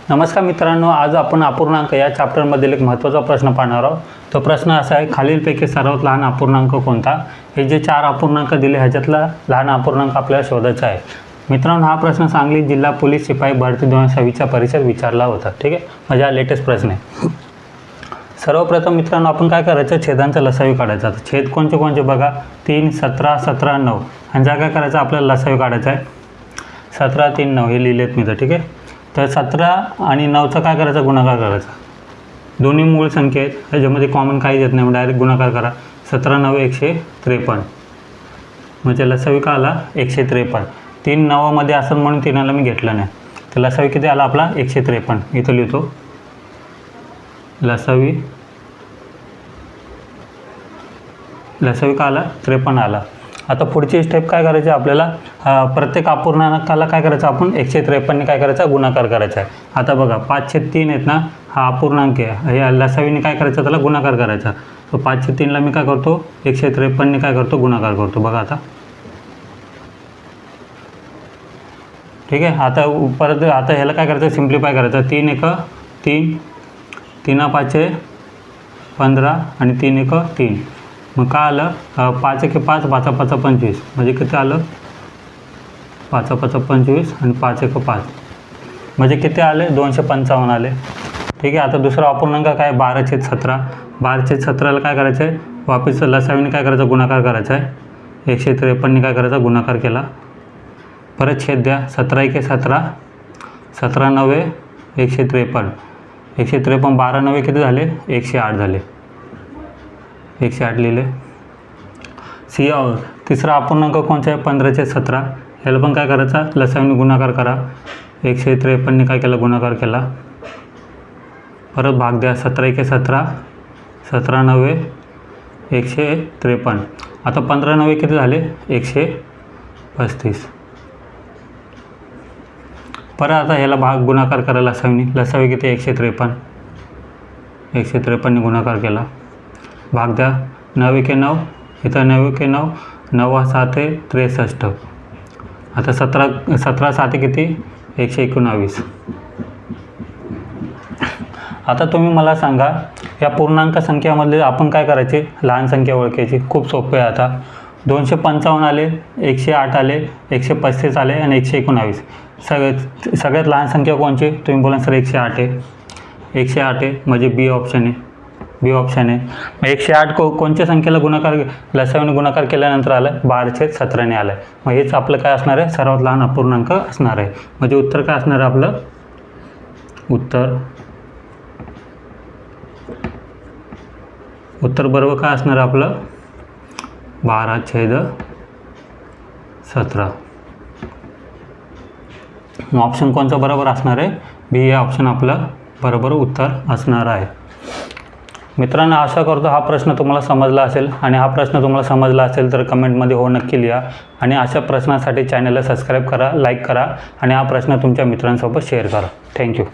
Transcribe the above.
नमस्कार मित्रांनो, आज आपण अपूर्णांक या चॅप्टरमधील एक महत्त्वाचा प्रश्न पाहणार आहोत। तो प्रश्न असा आहे, खालीलपैकी सर्वात लहान अपूर्णांक कोणता? हे जे 4 अपूर्णांक दिले ह्याच्यातला लहान अपूर्णांक आपल्याला शोधायचा आहे। मित्रांनो, हा प्रश्न सांगली जिल्हा पोलीस शिपाई भरती 2026च्या परीक्षेत विचारला होता। ठीक आहे, म्हणजे हा लेटेस्ट प्रश्न आहे। सर्वप्रथम मित्रांनो, आपण काय करायचं, छेदांचा लसावी काढायचा। तर छेद कोणते बघा, 3, 17, 17, 9 आणि जा काय करायचं, आपल्याला लसावी काढायचा आहे। 17, 3, 9 हे लिहिलेत मी तर। ठीक आहे, तर 17 आणि 9चा काय करायचा, गुणाकार करायचा। दोन्ही मूळ संख्या आहेत, ह्याच्यामध्ये कॉमन काहीच येत नाही, मग डायरेक्ट गुणाकार करा। 17, 9, 153 म्हणजे लसावी का आला 153। 3 9मध्ये असेल म्हणून 3ला मी घेतलं नाही, तर लसावी किती आला आपला 153। इथं लिहितो लसावी का आला 53 आला। आता पुढची स्टेप काय करायची आपल्याला, प्रत्येक अपूर्णांकाला काय करायचं, आपण 153ने काय करायचा, गुणाकार करायचा आहे। आता बघा 5/3 आहेत ना, हा अपूर्णांक आहे, या लसावीने काय करायचं, त्याला गुणाकार करायचा। तर 5/3ला मी काय करतो, 153ने काय करतो, गुणाकार करतो। बघा आता ठीक आहे। आता परत आता ह्याला काय करायचं, सिम्प्लिफाय करायचं। 3 1 3, 3 5 15 आणि 3 1 3, मग काय आलं, 5 1 5, 5 5 25 म्हणजे किती आलं, 5 5 25 आणि 5 1 5 म्हणजे किती आले, 255 आले। ठीक आहे। आता दुसरा अपूर्णांक काय, 12/17। 12/17ला काय करायचं आहे, वापस लसावीने काय करायचं, गुणाकार करायचा आहे। 153ने काय करायचा, गुणाकार केला। परत छेद द्या, 17 1 17, 17 9 153, 153 12 9 किती झाले, 108 झाले। 108 लिहिले। तिसरा अपूर्णांक कोणता आहे, 15/17। ह्याला पण काय करायचा, लसावीने गुणाकार करा। 153ने काय केलं, गुणाकार केला। परत भाग द्या, 17 1 17, 17 9 153। आता 15 9 किती झाले, 135। परत आता ह्याला भाग गुणाकार करा लसावीने, लसावी किती 153, 153ने गुणाकार केला। भाग द्या, 9 1 9, इथं 9 1 9, 9 7 63। आता 17 7 किती, 119। आता तुम्ही मला सांगा, या पूर्णांक संख्यामधले आपण काय करायचे, लहान संख्या ओळखायची। खूप सोपे आहे। आता 255 आले, 108 आले, 135 आले आणि 119। सगळ्यात लहान संख्या कोणची, तुम्ही बोला सर 108 आहे। 108 आहे म्हणजे बी ऑप्शन आहे, बी ऑप्शन आहे। मग 108 कोणत्या संख्येला गुणाकार, लसावीने गुणाकार केल्यानंतर आलं, 12/17ने आलं। मग हेच आपलं काय असणार आहे, सर्वात लहान अपूर्णांक असणार आहे। म्हणजे उत्तर काय असणार आहे आपलं, उत्तर बरोबर काय असणार आहे आपलं, 12/17। ऑप्शन कोणचा बरोबर असणार आहे, बी हे ऑप्शन आपलं बरोबर उत्तर असणार आहे। मित्रांनो, आशा करतो हा प्रश्न तुम्हाला समजला असेल, आणि हा प्रश्न तुम्हाला समजला असेल तर कमेंटमध्ये हो नक्की लिहा। आणि अशा प्रश्नासाठी चॅनलला सबस्क्राईब करा, लाईक करा आणि हा प्रश्न तुमच्या मित्रांसोबत शेअर करा। थँक्यू।